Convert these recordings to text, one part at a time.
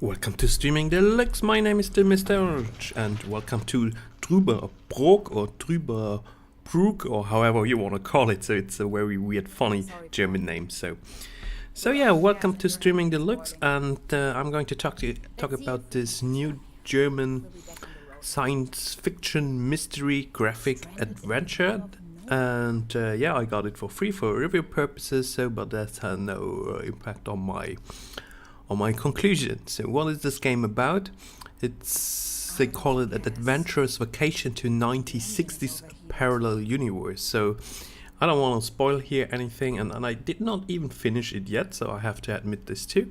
Welcome to Streaming Deluxe. My name is the Mr. Orange, and welcome to Truberbrook or Truberbrook or however you want to call it. So it's a very weird, funny German name. So yeah, welcome to Streaming Deluxe, and I'm going to talk about this new German science fiction mystery graphic adventure. And yeah, I got it for free for review purposes. So, but that had no impact on my conclusion. So what is this game about? They call it an adventurous vacation to 1960s parallel universe. So I don't want to spoil here anything, and I did not even finish it yet, so I have to admit this too.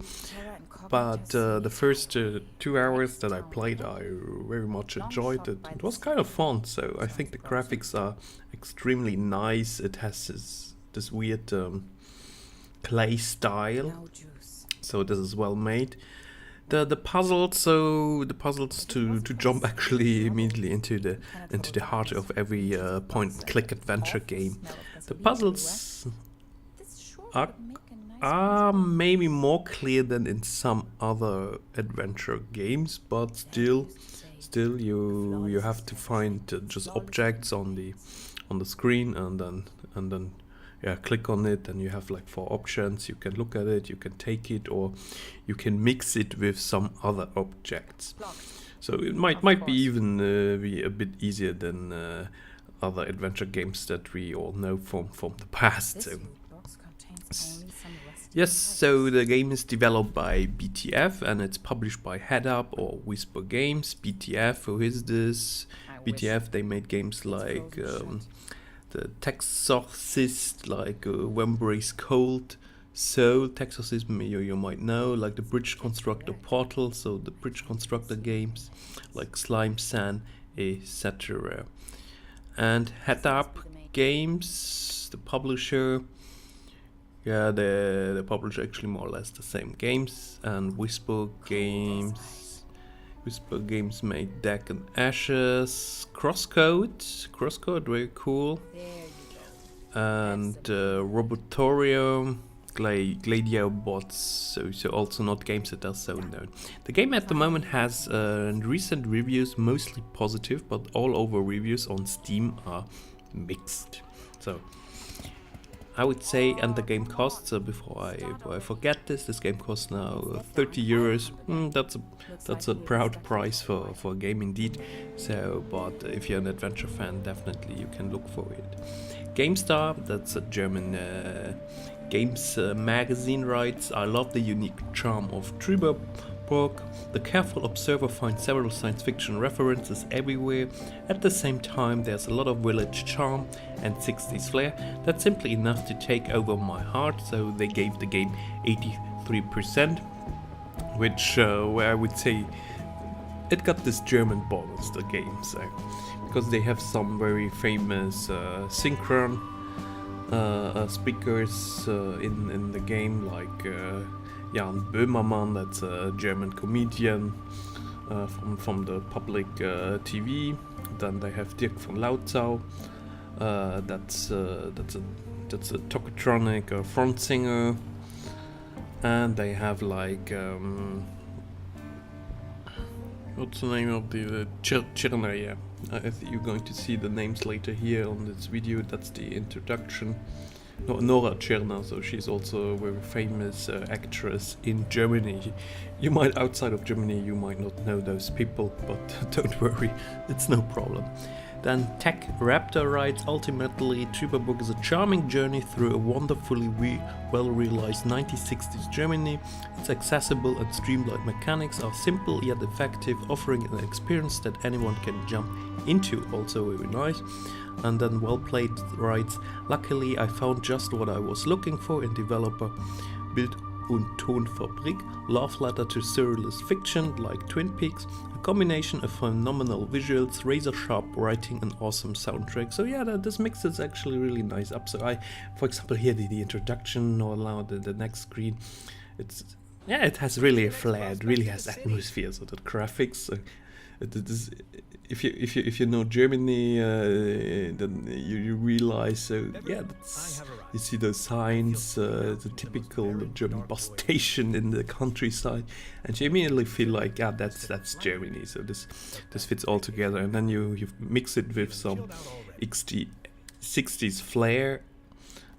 But the first 2 hours that I played, I very much enjoyed it. It was kind of fun, so I think the graphics are extremely nice. It has this weird clay style. So this is well made. The puzzles, to jump actually immediately into the heart of every point-and-click adventure game. The puzzles are maybe more clear than in some other adventure games, but still you have to find just objects on the screen and then yeah, click on it, and you have like 4 options. You can look at it, you can take it, or you can mix it with some other objects. So it might be even be a bit easier than other adventure games that we all know from the past. Yes, so the game is developed by BTF and it's published by Head Up or Whisper Games. BTF, who is this? BTF, they made games like the Texorcist, like Wembury's Cold Soul, Texorcism you might know, like the Bridge Constructor Portal, so the Bridge Constructor games, like Slime Sand, etc. And Head Up Games, the publisher, yeah, the publisher actually more or less the same games, and Whisper Games made Deck and Ashes, Crosscode, very cool, and Robotorium, Gladio Bots, so also not games that are so known. The game at the moment has recent reviews mostly positive, but all over reviews on Steam are mixed. So I would say, and the game costs, before I forget this game costs now 30 euros. That's a proud price for a game indeed. So, but if you're an adventure fan, definitely you can look for it. GameStar, that's a German games magazine, writes, "I love the unique charm of Truberbrook. The careful observer finds several science fiction references everywhere. At the same time, there's a lot of village charm and 60s flair. That's simply enough to take over my heart." So they gave the game 83%, which where I would say it got this German bonus, the game, so because they have some very famous synchron speakers in the game, like Jan Böhmermann, that's a German comedian from the public TV. Then they have Dirk von Lautzau, that's a tocotronic front singer, and they have like what's the name of the Tschirner, yeah. You're going to see the names later here on this video. That's the introduction. No, Nora Tschirner, so she's also a very famous actress in Germany. You might, outside of Germany, you might not know those people, but don't worry, it's no problem. Then Tech Raptor writes, "Ultimately, Truberbrook is a charming journey through a wonderfully well-realized 1960s Germany. Its accessible and streamlined mechanics are simple yet effective, offering an experience that anyone can jump into." Also very nice. And then Well Played writes, "Luckily, I found just what I was looking for in developer Bild- und Tonfabrik, love letter to surrealist fiction like Twin Peaks, a combination of phenomenal visuals, razor-sharp writing, and awesome soundtrack." So yeah, this mix is actually really nice up. So for example, here the introduction, or now the next screen, it has really a flair. It really has atmosphere. So the graphics if you know Germany, then you realize. So yeah, you see those signs, the typical German bus station in the countryside, and you immediately feel like, yeah, that's Germany. So this fits all together, and then you mix it with some 60s flair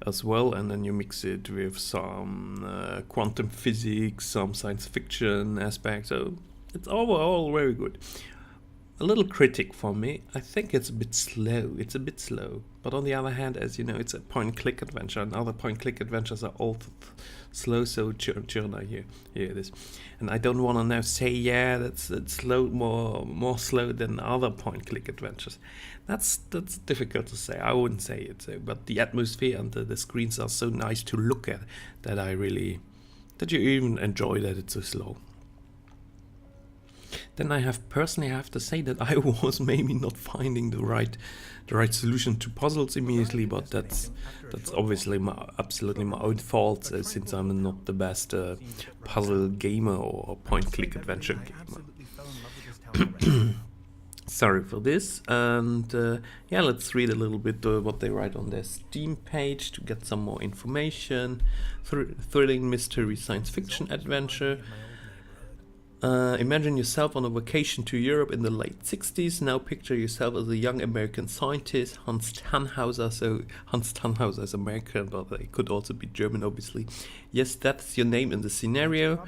as well, and then you mix it with some quantum physics, some science fiction aspects. So it's overall very good. A little critic for me, I think it's a bit slow. But on the other hand, as you know, it's a point-click adventure, and other point-click adventures are all slow, so here it is. And I don't want to now say, yeah, that's slow, more slow than other point-click adventures. That's difficult to say. I wouldn't say it, so, but the atmosphere and the screens are so nice to look at that that you even enjoy that it's so slow. Then I personally have to say that I was maybe not finding the right solution to puzzles immediately, but that's obviously absolutely my own fault, since I'm not the best puzzle gamer or point-click adventure gamer. Sorry for this, and yeah, let's read a little bit what they write on their Steam page to get some more information. Thrilling mystery science fiction adventure. Imagine yourself on a vacation to Europe in the late 60s. Now picture yourself as a young American scientist, Hans Tannhauser. So Hans Tannhauser is American, but it could also be German, obviously. Yes, that's your name in the scenario.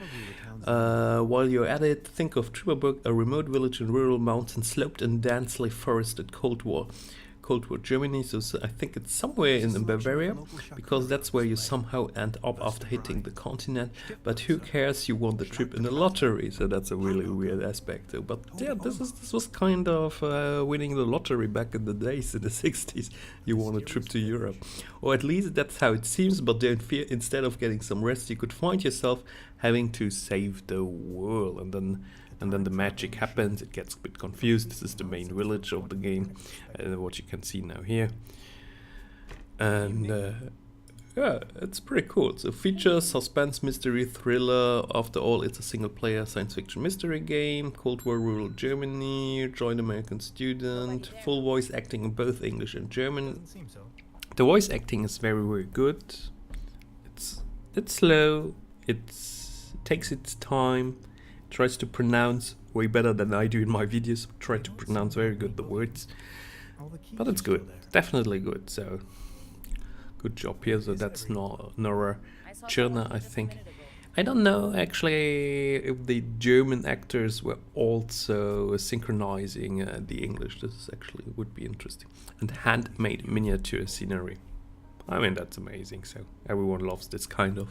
While you're at it, think of Truberbrook, a remote village in rural mountain sloped and densely forested Cold War Germany. So I think it's somewhere in Bavaria, because that's where you somehow end up after hitting the continent. But who cares? You won the trip in the lottery, so that's a really weird aspect. So, but yeah, this was kind of winning the lottery back in the days in the 60s. You won a trip to Europe, or at least that's how it seems. But don't fear. Instead of getting some rest, you could find yourself having to save the world, and then the magic happens. It gets a bit confused. This is the main village of the game, what you can see now here. And yeah, it's pretty cool. So features, suspense, mystery, thriller. After all, it's a single-player science fiction mystery game. Cold War rural Germany. Join American student. Full voice acting in both English and German. The voice acting is very, very good. It's slow. It takes its time. Tries to pronounce way better than I do in my videos. Try to pronounce very good the words, but it's good, definitely good. So good job here. So that's Nora Tschirner, I think. I don't know actually if the German actors were also synchronizing the English. This actually would be interesting. And handmade miniature scenery. I mean, that's amazing. So everyone loves this kind of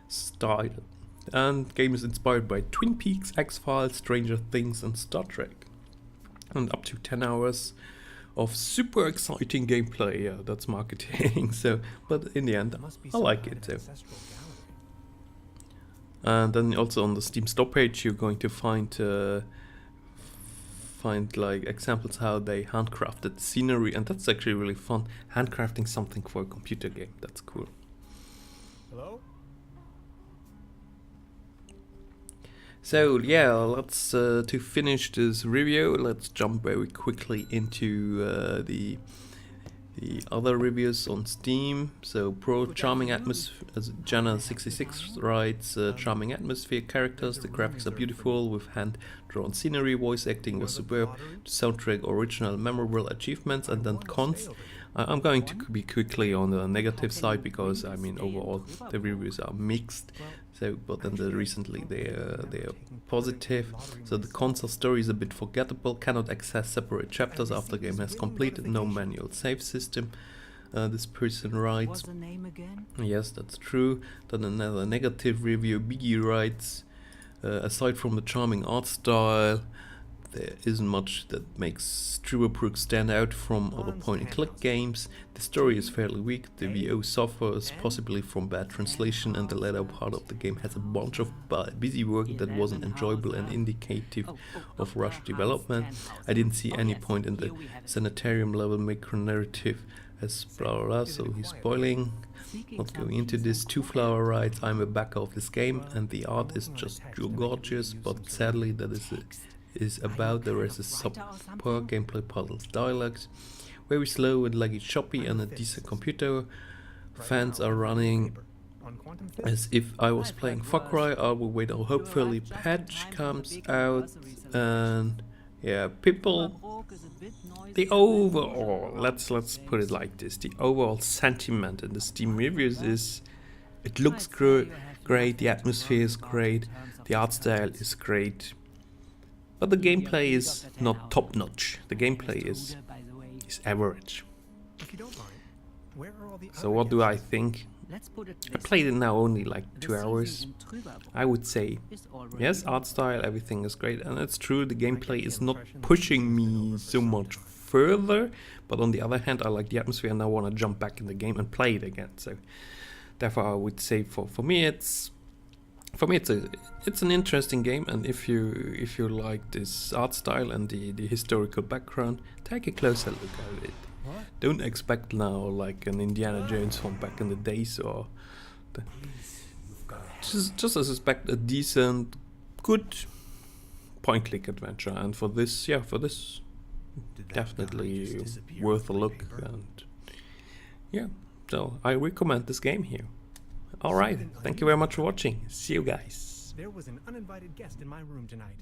style. And game is inspired by Twin Peaks, X-Files, Stranger Things and Star Trek. And up to 10 hours of super exciting gameplay. Yeah, that's marketing. So, but in the end, I like it. So. And then also on the Steam store page, you're going to find like examples how they handcrafted scenery, and that's actually really fun. Handcrafting something for a computer game. That's cool. Hello? So yeah, let's to finish this review, let's jump very quickly into the other reviews on Steam. So charming atmosphere, as Jana66 writes, charming atmosphere, characters, the graphics are beautiful with hand-drawn scenery, voice acting was superb, the soundtrack original, memorable achievements, and then cons. I'm going to be quickly on the negative side because I mean overall the reviews are mixed. So, but then recently they're positive. So the console story is a bit forgettable. Cannot access separate chapters after the game has completed. No manual save system. This person writes. What's the name again? Yes, that's true. Then another negative review. Biggie writes. Aside from the charming art style, there isn't much that makes Truberbrook stand out from other point-and-click games. The story is fairly weak, the VO suffers possibly from bad translation, and the latter part of the game has a bunch of busy work that wasn't enjoyable and indicative of rushed development. I didn't see any point in the sanitarium level micro-narrative as blah blah blah, so he's spoiling. Not going into this. Two Flower writes, I'm a backer of this game and the art is just gorgeous, but sadly that is is about. There is a subpar gameplay, puzzles, dialogues, very slow and laggy, choppy, and a decent computer. Fans are running as if I was playing Far Cry. I will wait until hopefully patch comes out, and yeah, people. The overall, let's put it like this: the overall sentiment in the Steam reviews is, it looks great, the atmosphere is great, the art style is great, but the gameplay is not top notch. The gameplay is average. If you don't mind, where are all the So other what do I guests? think? I played it now only like 2 hours. I would say, yes, art style, everything is great, and it's true, the gameplay is not pushing me so much further, but on the other hand, I like the atmosphere and I want to jump back in the game and play it again. So therefore I would say for me it's an interesting game, and if you like this art style and the historical background, take a closer look at it. Don't expect now like an Indiana Jones from back in the days, or just expect a decent, good point-click adventure. And for this, definitely worth a look. And yeah, so I recommend this game here. All right, thank you very much for watching. See you guys. There was an uninvited guest in my room tonight.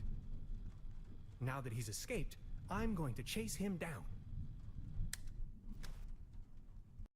Now that he's escaped, I'm going to chase him down.